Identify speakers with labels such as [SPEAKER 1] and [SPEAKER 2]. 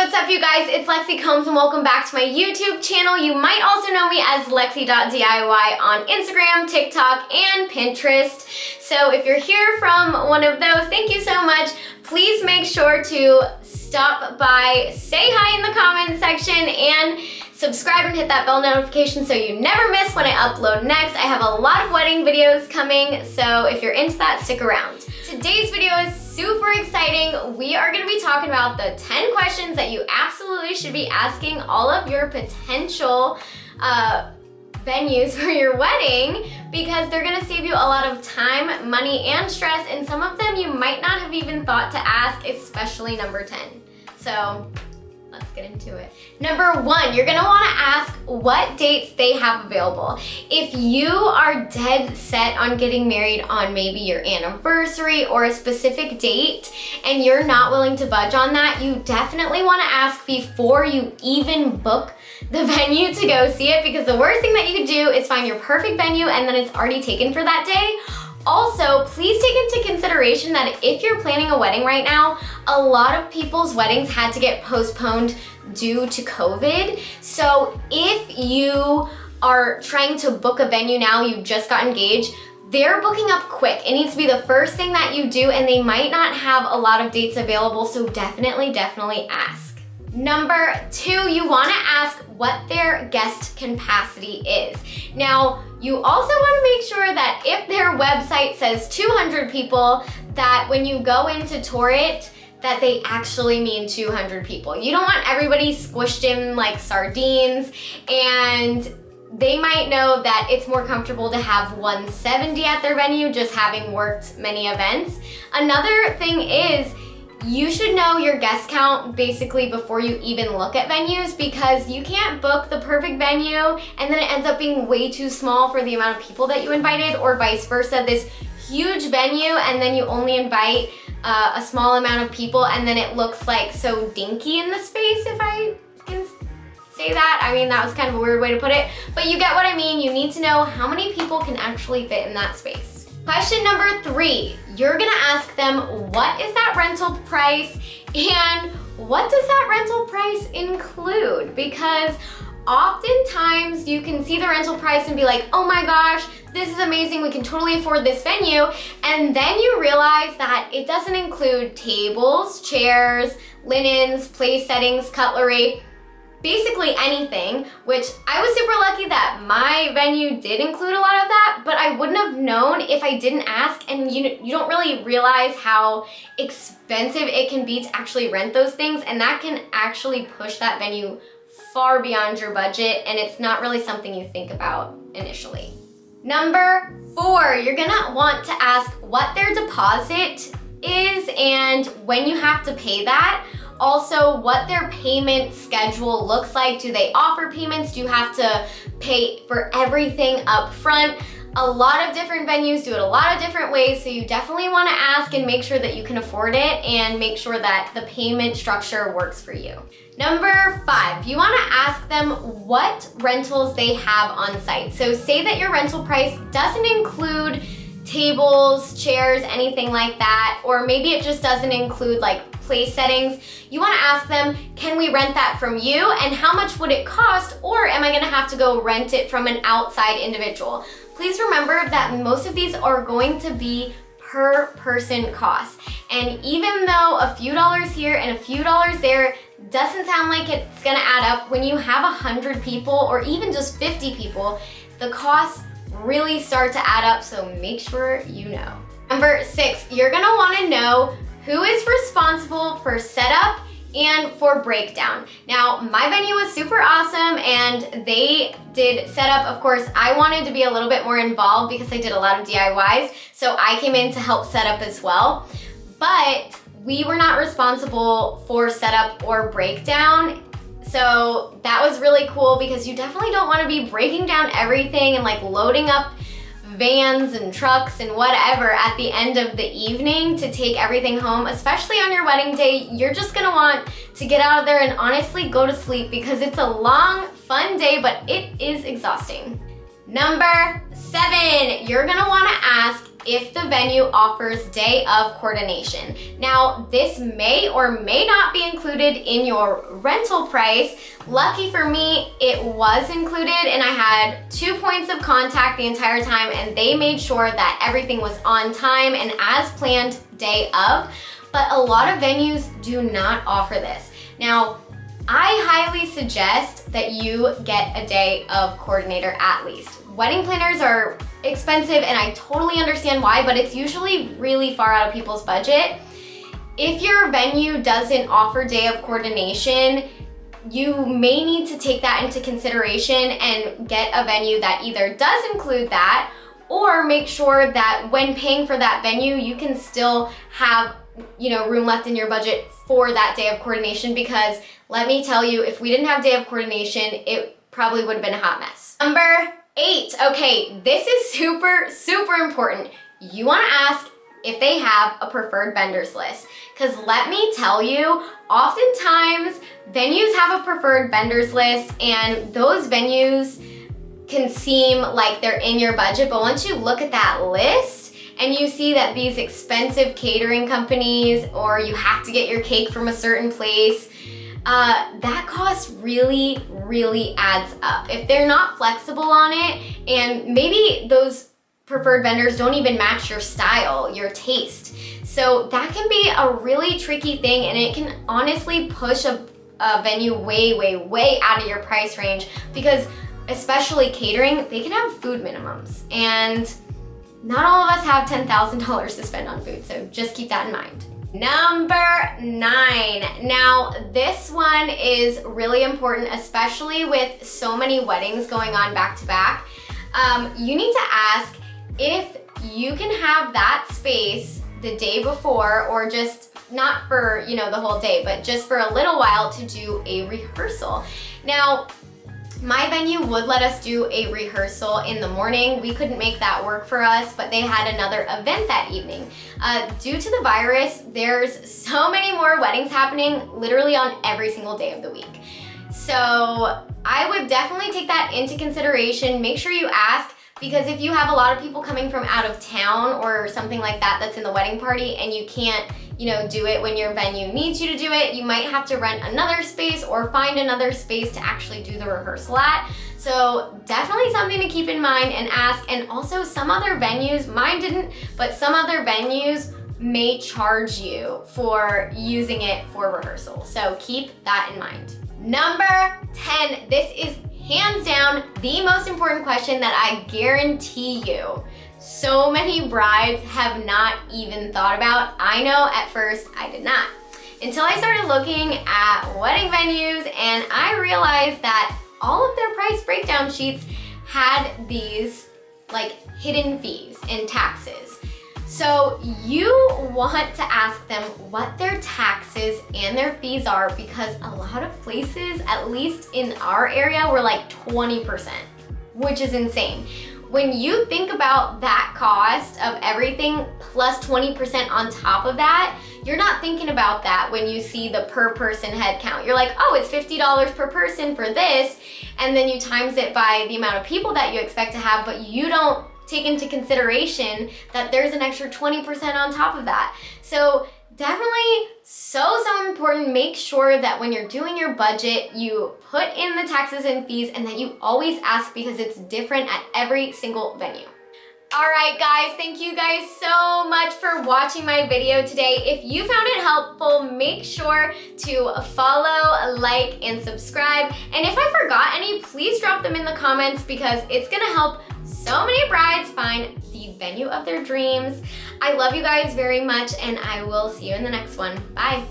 [SPEAKER 1] what's up you guys? It's Lexi Combs and welcome back to my YouTube channel. You might also know me as Lexi.DIY on Instagram, TikTok, and Pinterest. So if you're here from one of those, thank you so much. Please make sure to stop by, say hi in the comment section, and subscribe and hit that bell notification so you never miss when I upload next. I have a lot of wedding videos coming, so if you're into that, stick around. Today's video is super exciting. We are gonna be talking about the 10 questions that you absolutely should be asking all of your potential venues for your wedding, because they're gonna save you a lot of time, money, and stress, and some of them you might not have even thought to ask, especially number 10. So let's get into it. Number 1, you're gonna wanna ask what dates they have available. If you are dead set on getting married on maybe your anniversary or a specific date and you're not willing to budge on that, you definitely wanna ask before you even book the venue to go see it, because the worst thing that you could do is find your perfect venue and then it's already taken for that day. Also, please take into consideration that if you're planning a wedding right now, a lot of people's weddings had to get postponed due to COVID. So if you are trying to book a venue now, you just got engaged, they're booking up quick. It needs to be the first thing that you do, and they might not have a lot of dates available, so definitely ask. Number 2, you wanna ask what their guest capacity is. Now, you also wanna make sure that if their website says 200 people, that when you go in to tour it, that they actually mean 200 people. You don't want everybody squished in like sardines, and they might know that it's more comfortable to have 170 at their venue, just having worked many events. Another thing is, you should know your guest count basically before you even look at venues, because you can't book the perfect venue and then it ends up being way too small for the amount of people that you invited, or vice versa, this huge venue and then you only invite a small amount of people and then it looks like so dinky in the space, if I can say that. I mean, that was kind of a weird way to put it, but you get what I mean. You need to know how many people can actually fit in that space. Question number 3, you're gonna ask them what is that rental price and what does that rental price include? Because oftentimes you can see the rental price and be like, oh my gosh, this is amazing, we can totally afford this venue. And then you realize that it doesn't include tables, chairs, linens, place settings, cutlery, basically anything, which I was super lucky that my venue did include a lot of that, but I wouldn't have known if I didn't ask, and you don't really realize how expensive it can be to actually rent those things, and that can actually push that venue far beyond your budget, and it's not really something you think about initially. Number 4, you're gonna want to ask what their deposit is and when you have to pay that. Also, what their payment schedule looks like. Do they offer payments? Do you have to pay for everything up front? A lot of different venues do it a lot of different ways, so you definitely wanna ask and make sure that you can afford it and make sure that the payment structure works for you. Number 5, you wanna ask them what rentals they have on site. So say that your rental price doesn't include tables, chairs, anything like that, or maybe it just doesn't include like place settings. You wanna ask them, can we rent that from you, and how much would it cost, or am I gonna have to go rent it from an outside individual? Please remember that most of these are going to be per person costs. And even though a few dollars here and a few dollars there doesn't sound like it's gonna add up, when you have 100 people or even just 50 people, the costs really start to add up, so make sure you know. Number 6, you're gonna wanna know who is responsible for setup and for breakdown. Now, my venue was super awesome and they did setup. Of course, I wanted to be a little bit more involved because I did a lot of DIYs, so I came in to help set up as well. But we were not responsible for setup or breakdown. So that was really cool, because you definitely don't want to be breaking down everything and like loading up vans and trucks and whatever at the end of the evening to take everything home, especially on your wedding day. You're just gonna want to get out of there and honestly go to sleep, because it's a long, fun day, but it is exhausting. Number 7, you're gonna wanna ask if the venue offers day of coordination. Now, this may or may not be included in your rental price. Lucky for me, it was included, and I had 2 points of contact the entire time, and they made sure that everything was on time and as planned day of. But a lot of venues do not offer this. Now, I highly suggest that you get a day of coordinator at least. Wedding planners are expensive, and I totally understand why, but it's usually really far out of people's budget. If your venue doesn't offer day of coordination, you may need to take that into consideration and get a venue that either does include that, or make sure that when paying for that venue, you can still have, room left in your budget for that day of coordination, because let me tell you, if we didn't have day of coordination, it probably would have been a hot mess. Number 8, okay, this is super, super important. You wanna ask if they have a preferred vendors list, because let me tell you, oftentimes venues have a preferred vendors list, and those venues can seem like they're in your budget, but once you look at that list, and you see that these expensive catering companies, or you have to get your cake from a certain place, that cost really, really adds up. If they're not flexible on it, and maybe those preferred vendors don't even match your style, your taste. So that can be a really tricky thing, and it can honestly push a venue way, way, way out of your price range, because especially catering, they can have food minimums, and not all of us have $10,000 to spend on food, so just keep that in mind. Number 9. Now, this one is really important, especially with so many weddings going on back to back. You need to ask if you can have that space the day before, or just not for, the whole day, but just for a little while to do a rehearsal. Now, my venue would let us do a rehearsal in the morning. We couldn't make that work for us, but they had another event that evening. Due to the virus, there's so many more weddings happening literally on every single day of the week. So I would definitely take that into consideration. Make sure you ask, because if you have a lot of people coming from out of town or something like that that's in the wedding party, and you can't, do it when your venue needs you to do it, you might have to rent another space or find another space to actually do the rehearsal at. So definitely something to keep in mind and ask. And also, some other venues, mine didn't, but some other venues may charge you for using it for rehearsal. So keep that in mind. Number 10, this is hands down the most important question that I guarantee you so many brides have not even thought about. I know at first I did not, until I started looking at wedding venues, and I realized that all of their price breakdown sheets had these like hidden fees and taxes. So you want to ask them what their taxes and their fees are, because a lot of places, at least in our area, were like 20%, which is insane. When you think about that cost of everything plus 20% on top of that, you're not thinking about that when you see the per person head count. You're like, oh, it's $50 per person for this, and then you times it by the amount of people that you expect to have, but you don't take into consideration that there's an extra 20% on top of that. So definitely so important. Make sure that when you're doing your budget, you put in the taxes and fees, and that you always ask, because it's different at every single venue. All right, guys, thank you guys so much for watching my video today. If you found it helpful, make sure to follow, like, and subscribe. And if I forgot any, please drop them in the comments, because it's gonna help so many brides find the venue of their dreams. I love you guys very much, and I will see you in the next one. Bye.